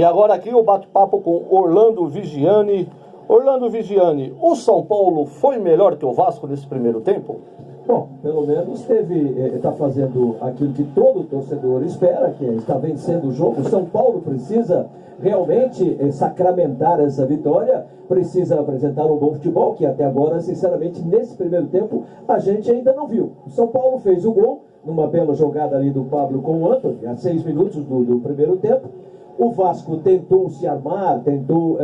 E agora aqui o bate-papo com Orlando Vigiani. Orlando Vigiani, o São Paulo foi melhor que o Vasco nesse primeiro tempo? Bom, pelo menos está fazendo aquilo que todo torcedor espera, que está vencendo o jogo. O São Paulo precisa realmente sacramentar essa vitória, precisa apresentar um bom futebol, que até agora, sinceramente, nesse primeiro tempo, a gente ainda não viu. O São Paulo fez o gol, numa bela jogada ali do Pablo com o Antony, a 6 minutos do primeiro tempo. O Vasco tentou se armar, tentou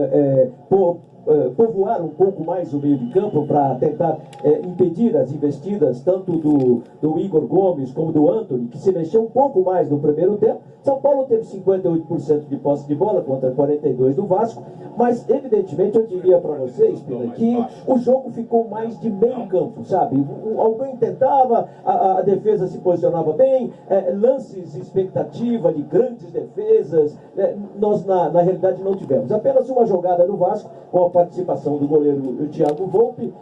povoar um pouco mais o meio de campo para tentar impedir as investidas tanto do Igor Gomes como do Antony, que se mexeu um pouco mais no primeiro tempo. São Paulo teve 58% de posse de bola contra 42% do Vasco, mas evidentemente eu diria para vocês, Pina, que o jogo ficou mais de meio campo, sabe? Alguém tentava, a defesa se posicionava bem, lances, expectativa de grandes defesas, nós na realidade não tivemos. Apenas uma jogada do Vasco, com a participação do goleiro Thiago Volpe,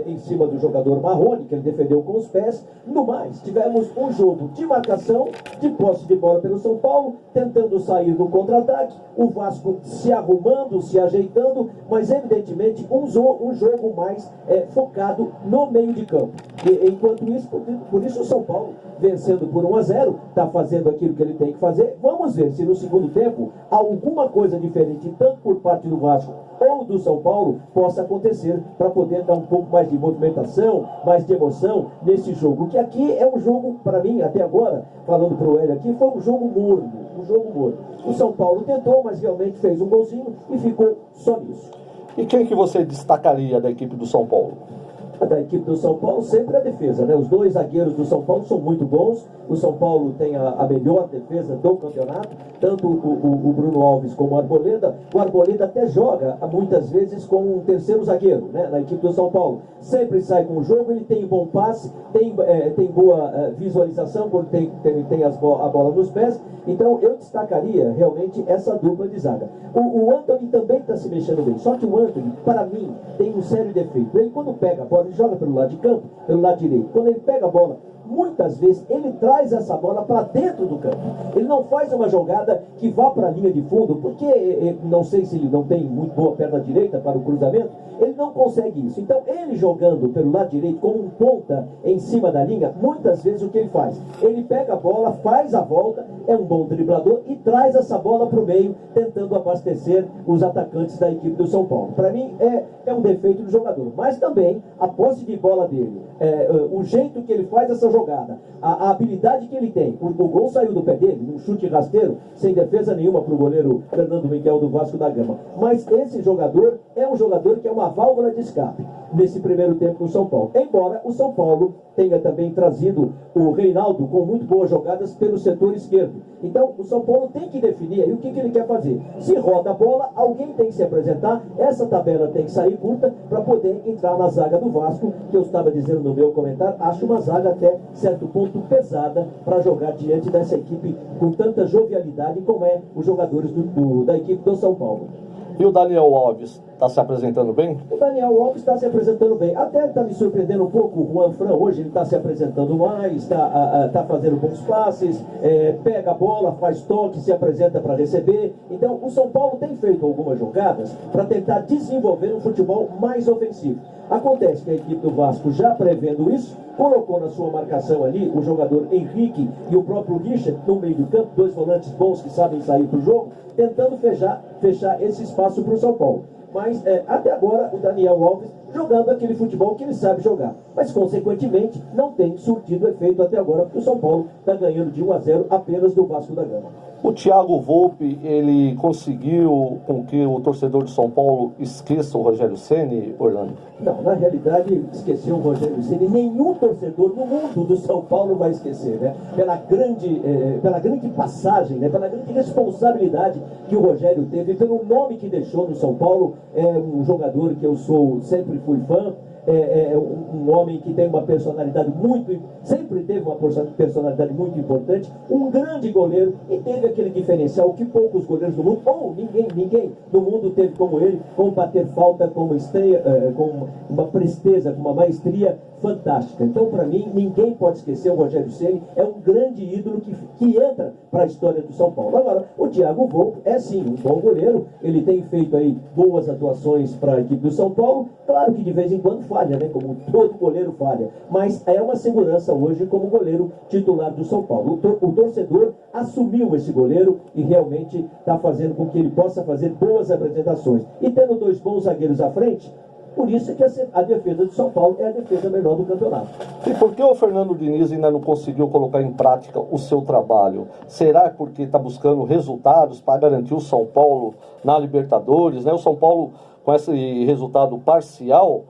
em cima do jogador Marrone, que ele defendeu com os pés. No mais, tivemos um jogo de marcação, de posse de bola pelo São Paulo, tentando sair do contra-ataque, o Vasco se arrumando, se ajeitando, mas evidentemente um jogo mais focado no meio de campo. E, enquanto isso, por isso o São Paulo, vencendo por 1-0, está fazendo aquilo que ele tem que fazer. Vamos ver se no segundo tempo alguma coisa diferente, tanto por parte do Vasco ou do São Paulo, possa acontecer para poder dar um pouco mais de movimentação, mais de emoção nesse jogo. Que aqui é um jogo, para mim, até agora, falando para o Hélio aqui, foi um jogo morno, O São Paulo tentou, mas realmente fez um golzinho e ficou só nisso. E quem que você destacaria da equipe do São Paulo? Da equipe do São Paulo sempre a defesa, né? Os dois zagueiros do São Paulo são muito bons. O São Paulo tem a melhor defesa do campeonato, tanto o Bruno Alves como o Arboleda. O Arboleda até joga muitas vezes com um terceiro zagueiro, né? Na equipe do São Paulo. Sempre sai com o jogo, ele tem bom passe, tem boa visualização quando tem a bola nos pés. Então eu destacaria realmente essa dupla de zaga. O Antony também está se mexendo bem, só que o Antony, para mim, tem um sério defeito. Ele, quando pega a bola, ele joga pelo lado de campo, pelo lado direito. Quando ele pega a bola, muitas vezes ele traz essa bola para dentro do campo. Ele não faz uma jogada que vá para a linha de fundo, porque não sei se ele não tem muito boa perna direita para o cruzamento, ele não consegue isso. Então ele jogando pelo lado direito como um ponta em cima da linha, muitas vezes o que ele faz? Ele pega a bola, faz a volta, é um bom driblador e traz essa bola para o meio, tentando abastecer os atacantes da equipe do São Paulo. Para mim é um defeito do jogador, mas também a posse de bola dele, o jeito que ele faz essa jogada, a habilidade que ele tem. O gol saiu do pé dele, um chute rasteiro, sem defesa nenhuma para o goleiro Fernando Miguel do Vasco da Gama. Mas esse jogador é um jogador que é uma válvula de escape nesse primeiro tempo no São Paulo. Embora o São Paulo tenha também trazido o Reinaldo com muito boas jogadas pelo setor esquerdo. Então o São Paulo tem que definir aí o que ele quer fazer. Se roda a bola, alguém tem que se apresentar, essa tabela tem que sair curta para poder entrar na zaga do Vasco, que eu estava dizendo no meu comentário, acho uma zaga até certo ponto pesada para jogar diante dessa equipe com tanta jovialidade como os jogadores da equipe do São Paulo. E o Daniel Alves está se apresentando bem? O Daniel Alves está se apresentando bem. Até está me surpreendendo um pouco o Juan Fran. Hoje ele está se apresentando mais, está fazendo bons passes, pega a bola, faz toque, se apresenta para receber. Então o São Paulo tem feito algumas jogadas para tentar desenvolver um futebol mais ofensivo. Acontece que a equipe do Vasco, já prevendo isso, colocou na sua marcação ali o jogador Henrique e o próprio Richard no meio do campo, dois volantes bons que sabem sair para o jogo, tentando fechar esse espaço para o São Paulo. Mas até agora o Daniel Alves jogando aquele futebol que ele sabe jogar. Mas consequentemente não tem surtido efeito até agora, porque o São Paulo está ganhando de 1-0 apenas do Vasco da Gama. O Thiago Volpe, ele conseguiu com que o torcedor de São Paulo esqueça o Rogério Ceni, Orlando? Não, na realidade, esqueceu o Rogério Ceni. Nenhum torcedor no mundo do São Paulo vai esquecer, né? Pela grande passagem, né? Pela grande responsabilidade que o Rogério teve, pelo nome que deixou no São Paulo. É um jogador que eu sempre fui fã. um homem que tem uma personalidade sempre teve uma personalidade muito importante, um grande goleiro, e teve aquele diferencial que poucos goleiros do mundo, ou ninguém no mundo teve como ele, com bater falta, com uma presteza, com uma maestria fantástica. Então, para mim, ninguém pode esquecer o Rogério Ceni, é um grande ídolo que entra para a história do São Paulo. Agora, o Thiago Volpi é sim um bom goleiro, ele tem feito aí boas atuações para a equipe do São Paulo, claro que de vez em quando falha, né, como todo goleiro falha, mas é uma segurança hoje como goleiro titular do São Paulo. O torcedor assumiu esse goleiro e realmente está fazendo com que ele possa fazer boas apresentações. E tendo dois bons zagueiros à frente, por isso é que a defesa do São Paulo é a defesa melhor do campeonato. E por que o Fernando Diniz ainda não conseguiu colocar em prática o seu trabalho? Será porque está buscando resultados para garantir o São Paulo na Libertadores, né? O São Paulo, com esse resultado parcial,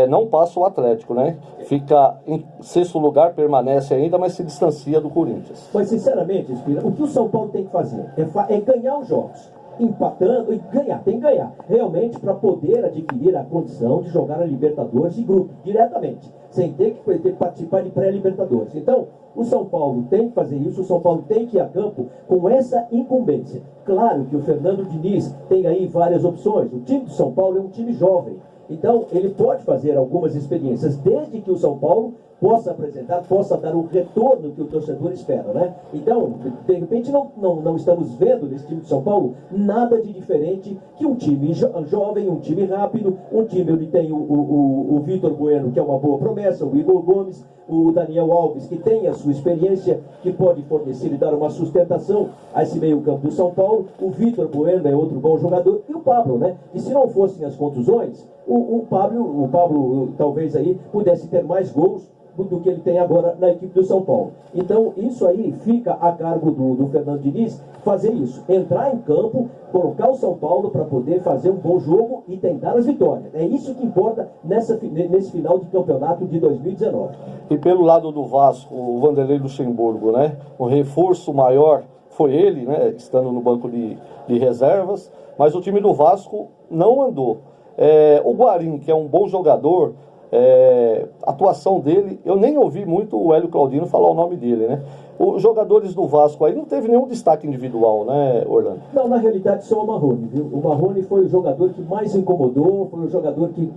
não passa o Atlético, né? Fica em sexto lugar, permanece ainda, mas se distancia do Corinthians. Mas, sinceramente, Espira, o que o São Paulo tem que fazer é ganhar os jogos. Empatando e ganhar, tem que ganhar realmente para poder adquirir a condição de jogar a Libertadores de grupo, diretamente, sem ter que participar de pré-Libertadores. Então, o São Paulo tem que fazer isso, o São Paulo tem que ir a campo com essa incumbência. Claro que o Fernando Diniz tem aí várias opções, o time do São Paulo é um time jovem, então ele pode fazer algumas experiências, desde que o São Paulo possa apresentar, possa dar o retorno que o torcedor espera, né? Então, de repente, não estamos vendo nesse time de São Paulo nada de diferente que um time jovem, um time rápido, um time onde tem o Vitor Bueno, que é uma boa promessa, o Igor Gomes, o Daniel Alves, que tem a sua experiência, que pode fornecer e dar uma sustentação a esse meio campo do São Paulo. O Vitor Bueno é outro bom jogador, e o Pablo, né? E se não fossem as contusões, o Pablo talvez aí pudesse ter mais gols do que ele tem agora na equipe do São Paulo. Então, isso aí fica a cargo do Fernando Diniz fazer isso, entrar em campo, colocar o São Paulo para poder fazer um bom jogo e tentar as vitórias. É isso que importa nesse final de campeonato de 2019. E pelo lado do Vasco, o Vanderlei Luxemburgo, né? O reforço maior foi ele, né? Estando no banco de reservas, mas o time do Vasco não andou. O Guarim, que é um bom jogador, a atuação dele, eu nem ouvi muito o Hélio Claudino falar o nome dele, né? Os jogadores do Vasco aí não teve nenhum destaque individual, né, Orlando? Não, na realidade só o Marrone, viu? O Marrone foi o jogador que mais incomodou, foi o jogador que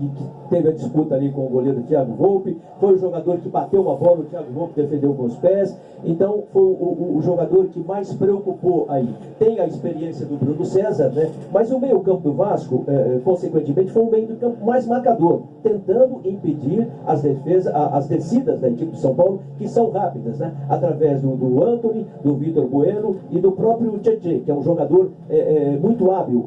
teve a disputa ali com o goleiro Thiago Volpi, foi o jogador que bateu uma bola, o Thiago Volpi defendeu com os pés, então foi o jogador que mais preocupou aí. Tem a experiência do Bruno César, né? Mas o meio campo do Vasco, consequentemente, foi o meio do campo mais marcador, tentando impedir as descidas da equipe de São Paulo, que são rápidas, né? Através do Antony, do Vitor Bueno e do próprio Tietê, que é um jogador muito hábil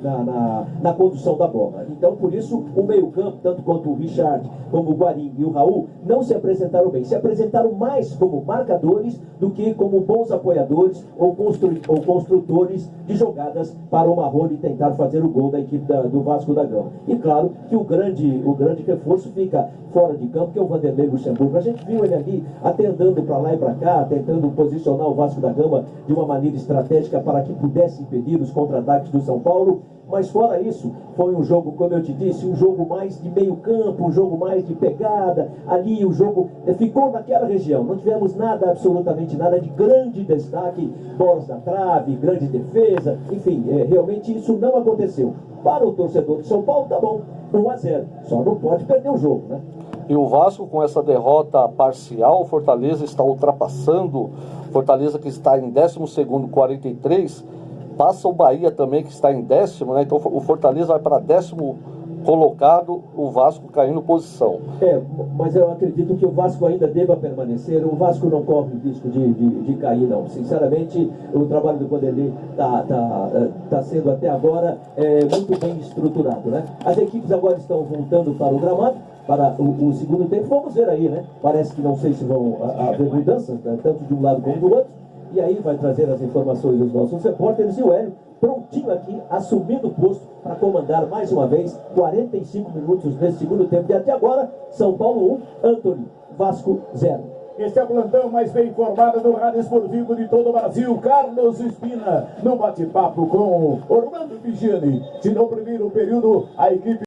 na condução da bola. Então, por isso, o meio-campo, tanto quanto o Richard, como o Guarim e o Raul, não se apresentaram bem. Se apresentaram mais como marcadores do que como bons apoiadores ou construtores de jogadas para o Marrone tentar fazer o gol da equipe do Vasco da Gama. E claro que o grande reforço fica fora de campo, que é o Vanderlei Luxemburgo. A gente viu ele ali até andando para lá e para cá, tentando posicionar o Vasco da Gama de uma maneira estratégica para que pudesse impedir os contra-ataques do São Paulo. Mas fora isso, foi um jogo, como eu te disse, um jogo mais de meio campo, um jogo mais de pegada. Ali o jogo ficou naquela região. Não tivemos nada, absolutamente nada de grande destaque, bolas na trave, grande defesa, enfim, realmente isso não aconteceu. Para o torcedor de São Paulo, tá bom, 1-0. Só não pode perder o jogo, né? E o Vasco, com essa derrota parcial, Fortaleza está ultrapassando, Fortaleza que está em 12º, 43, passa o Bahia também, que está em 10º, né? Então o Fortaleza vai para 10º colocado, o Vasco caindo posição. Mas eu acredito que o Vasco ainda deva permanecer, o Vasco não corre risco de cair, não. Sinceramente, o trabalho do Vanderlei tá sendo até agora muito bem estruturado, né? As equipes agora estão voltando para o gramado, para o segundo tempo. Vamos ver aí, né? Parece que não sei se vão haver mudanças, né? Tanto de um lado como do outro. E aí vai trazer as informações dos nossos repórteres e o Hélio prontinho aqui, assumindo o posto para comandar mais uma vez 45 minutos nesse segundo tempo. E até agora, São Paulo 1, Antony, Vasco 0. Este é o plantão mais bem informado do rádio esportivo de todo o Brasil. Carlos Espina, no bate-papo com Orlando Vigiani. Se no primeiro período, a equipe